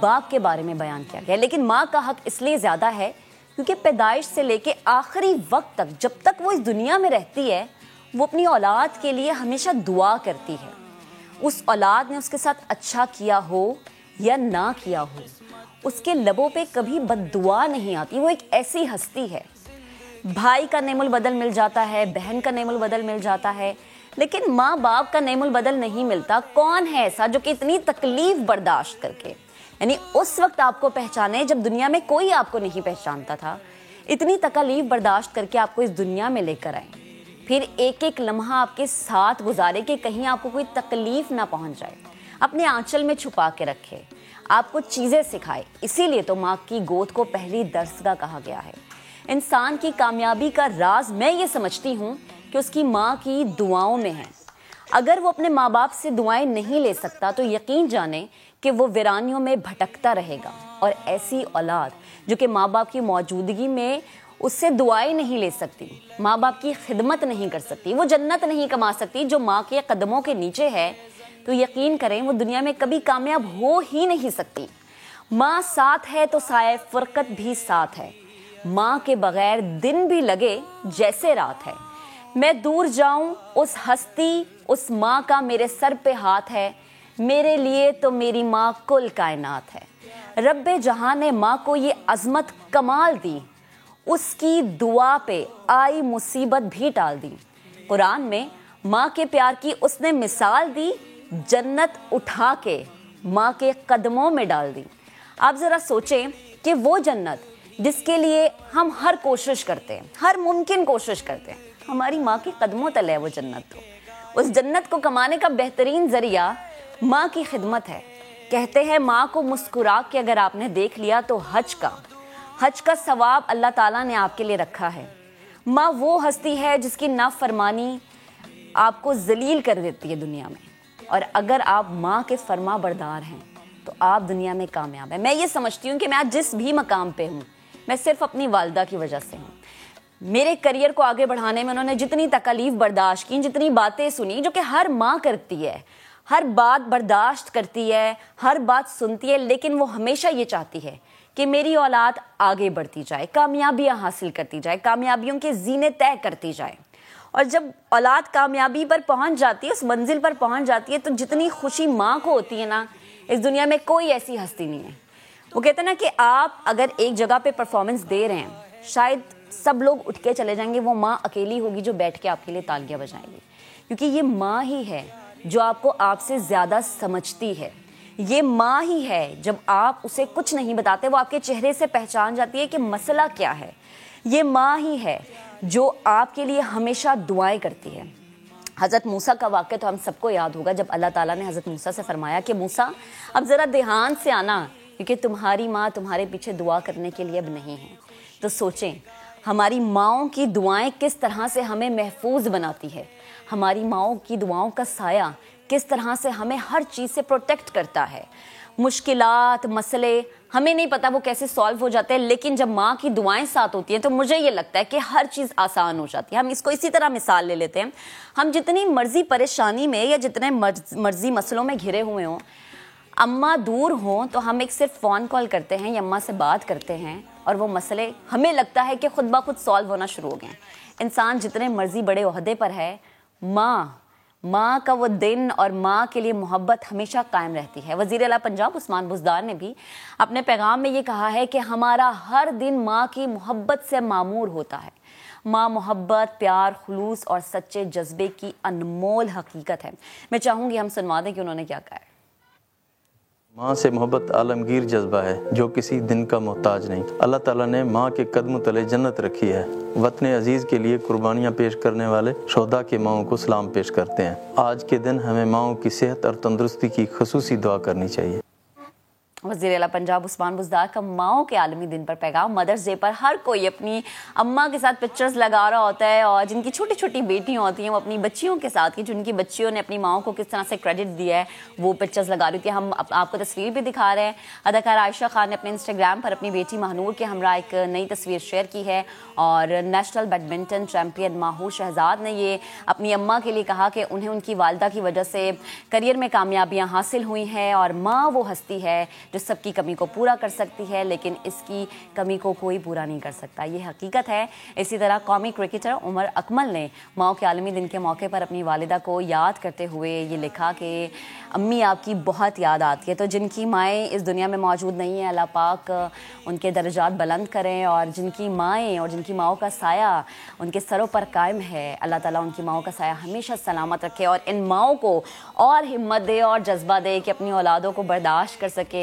باپ کے بارے میں بیان کیا گیا. لیکن ماں کا حق اس لیے زیادہ ہے کیونکہ پیدائش سے لے کے آخری وقت تک جب تک وہ اس دنیا میں رہتی ہے وہ اپنی اولاد کے لیے ہمیشہ دعا کرتی ہے. اس اولاد نے اس کے ساتھ اچھا کیا ہو یا نہ کیا ہو, اس کے لبوں پہ کبھی بد دعا نہیں آتی. وہ ایک ایسی ہستی ہے. بھائی کا نعم البدل مل جاتا ہے, بہن کا نعم البدل مل جاتا ہے, لیکن ماں باپ کا نعم البدل نہیں ملتا. کون ہے ایسا جو کہ اتنی تکلیف برداشت کر کے, یعنی اس وقت آپ کو پہچانے جب دنیا میں کوئی آپ کو نہیں پہچانتا تھا, اتنی تکلیف برداشت کر کے آپ کو اس دنیا میں لے کر آئیں, پھر ایک ایک لمحہ آپ کے ساتھ گزارے کہ کہیں آپ کو کوئی تکلیف نہ پہنچ جائے, اپنے آنچل میں چھپا کے رکھے, آپ کو چیزیں سکھائے. اسی لیے تو ماں کی گود کو پہلی درسگاہ کہا گیا ہے. انسان کی کامیابی کا راز میں یہ سمجھتی ہوں کہ اس کی ماں کی دعاؤں میں ہے. اگر وہ اپنے ماں باپ سے دعائیں نہیں لے سکتا تو یقین جانے کہ وہ ویرانیوں میں بھٹکتا رہے گا. اور ایسی اولاد جو کہ ماں باپ کی موجودگی میں اس سے دعائیں نہیں لے سکتی, ماں باپ کی خدمت نہیں کر سکتی, وہ جنت نہیں کما سکتی جو ماں کے قدموں کے نیچے ہے, تو یقین کریں وہ دنیا میں کبھی کامیاب ہو ہی نہیں سکتی. ماں ساتھ ہے تو سائے فرقت بھی ساتھ ہے. ماں کے بغیر دن بھی لگے جیسے رات ہے. میں دور جاؤں اس ہستی, اس ماں کا میرے سر پہ ہاتھ ہے. میرے لیے تو میری ماں کل کائنات ہے. رب جہاں نے ماں کو یہ عظمت کمال دی, اس کی دعا پہ آئی مصیبت بھی ٹال دی. قرآن میں ماں کے پیار کی اس نے مثال دی, جنت اٹھا کے ماں کے قدموں میں ڈال دی. آپ ذرا سوچیں کہ وہ جنت جس کے لیے ہم ہر کوشش کرتے ہیں, ہر ممکن کوشش کرتے ہیں, ہماری ماں کے قدموں تلے ہے وہ جنت. تو اس جنت کو کمانے کا بہترین ذریعہ ماں کی خدمت ہے. کہتے ہیں ماں کو مسکرا کے اگر آپ نے دیکھ لیا تو حج کا ثواب اللہ تعالیٰ نے آپ کے لیے رکھا ہے. ماں وہ ہستی ہے جس کی نافرمانی آپ کو ذلیل کر دیتی ہے دنیا میں, اور اگر آپ ماں کے فرما بردار ہیں تو آپ دنیا میں کامیاب ہیں. میں یہ سمجھتی ہوں کہ میں آج جس بھی مقام پہ ہوں میں صرف اپنی والدہ کی وجہ سے ہوں. میرے کریئر کو آگے بڑھانے میں انہوں نے جتنی تکلیف برداشت کی, جتنی باتیں سنی جو کہ ہر ماں کرتی ہے, ہر بات برداشت کرتی ہے, ہر بات سنتی ہے, لیکن وہ ہمیشہ یہ چاہتی ہے کہ میری اولاد آگے بڑھتی جائے, کامیابیاں حاصل کرتی جائے, کامیابیوں کے زینے طے کرتی جائے. اور جب اولاد کامیابی پر پہنچ جاتی ہے, اس منزل پر پہنچ جاتی ہے, تو جتنی خوشی ماں کو ہوتی ہے نا, اس دنیا میں کوئی ایسی ہستی نہیں ہے. وہ کہتے ہیں نا کہ آپ اگر ایک جگہ پہ پرفارمنس دے رہے ہیں, شاید سب لوگ اٹھ کے چلے جائیں گے, وہ ماں اکیلی ہوگی جو بیٹھ کے آپ کے لیے تالیاں بجائے گی, کیونکہ یہ ماں ہی ہے جو آپ کو آپ سے زیادہ سمجھتی ہے. یہ ماں ہی ہے جب آپ اسے کچھ نہیں بتاتے وہ آپ کے چہرے سے پہچان جاتی ہے کہ مسئلہ کیا ہے. یہ ماں ہی ہے جو آپ کے لیے ہمیشہ دعائیں کرتی ہے. حضرت موسیٰ کا واقعہ تو ہم سب کو یاد ہوگا, جب اللہ تعالیٰ نے حضرت موسیٰ سے فرمایا کہ موسیٰ اب ذرا دھیان سے آنا, کیونکہ تمہاری ماں تمہارے پیچھے دعا کرنے کے لیے اب نہیں ہے. تو سوچیں ہماری ماؤں کی دعائیں کس طرح سے ہمیں محفوظ بناتی ہے, ہماری ماؤں کی دعاؤں کا سایہ کس طرح سے ہمیں ہر چیز سے پروٹیکٹ کرتا ہے. مشکلات, مسئلے ہمیں نہیں پتا وہ کیسے سالو ہو جاتے ہیں, لیکن جب ماں کی دعائیں ساتھ ہوتی ہیں تو مجھے یہ لگتا ہے کہ ہر چیز آسان ہو جاتی ہے. ہم اس کو اسی طرح مثال لے لیتے ہیں, ہم جتنی مرضی پریشانی میں یا جتنے مرضی مسئلوں میں گھرے ہوئے ہوں, اماں دور ہوں تو ہم ایک صرف فون کال کرتے ہیں یا اماں سے بات کرتے ہیں اور وہ مسئلے ہمیں لگتا ہے کہ خود بخود سالو ہونا شروع ہو گئے ہیں. انسان جتنے مرضی بڑے عہدے پر ہے, ماں کا وہ دن اور ماں کے لیے محبت ہمیشہ قائم رہتی ہے. وزیر اعلیٰ پنجاب عثمان بزدار نے بھی اپنے پیغام میں یہ کہا ہے کہ ہمارا ہر دن ماں کی محبت سے معمور ہوتا ہے. ماں محبت, پیار, خلوص اور سچے جذبے کی انمول حقیقت ہے. میں چاہوں گی ہم سنوا دیں کہ انہوں نے کیا کہا ہے. ماں سے محبت عالمگیر جذبہ ہے جو کسی دن کا محتاج نہیں. اللہ تعالیٰ نے ماں کے قدموں تلے جنت رکھی ہے. وطن عزیز کے لیے قربانیاں پیش کرنے والے شہداء کے ماؤں کو سلام پیش کرتے ہیں. آج کے دن ہمیں ماؤں کی صحت اور تندرستی کی خصوصی دعا کرنی چاہیے. وزیر اعلیٰ پنجاب عثمان بزدار کا ماؤں کے عالمی دن پر پیغام. مدرس ڈے پر ہر کوئی اپنی اماں کے ساتھ پکچرز لگا رہا ہوتا ہے, اور جن کی چھوٹی چھوٹی بیٹیاں ہوتی ہیں وہ اپنی بچیوں کے ساتھ, کی جن کی بچیوں نے اپنی ماؤں کو کس طرح سے کریڈٹ دیا ہے وہ پکچرز لگا رہی تھی. ہم آپ کو تصویر بھی دکھا رہے ہیں. اداکارہ عائشہ خان نے اپنے انسٹاگرام پر اپنی بیٹی مہنور کے ہمراہ ایک نئی تصویر شیئر کی ہے, اور نیشنل بیڈمنٹن چیمپئن ماہور شہزاد نے یہ اپنی اماں کے لیے کہا کہ انہیں ان کی والدہ کی وجہ سے کریئر میں کامیابیاں حاصل ہوئی ہیں, اور ماں وہ ہستی ہے جو سب کی کمی کو پورا کر سکتی ہے، لیکن اس کی کمی کو کوئی پورا نہیں کر سکتا، یہ حقیقت ہے۔ اسی طرح قومی کرکٹر عمر اکمل نے ماؤں کے عالمی دن کے موقع پر اپنی والدہ کو یاد کرتے ہوئے یہ لکھا کہ امی آپ کی بہت یاد آتی ہے۔ تو جن کی مائیں اس دنیا میں موجود نہیں ہیں، اللہ پاک ان کے درجات بلند کریں، اور جن کی مائیں اور جن کی ماؤں کا سایہ ان کے سروں پر قائم ہے، اللہ تعالیٰ ان کی ماؤں کا سایہ ہمیشہ سلامت رکھے اور ان ماؤں کو اور ہمت دے اور جذبہ دے کہ اپنی اولادوں کو برداشت کر سکے۔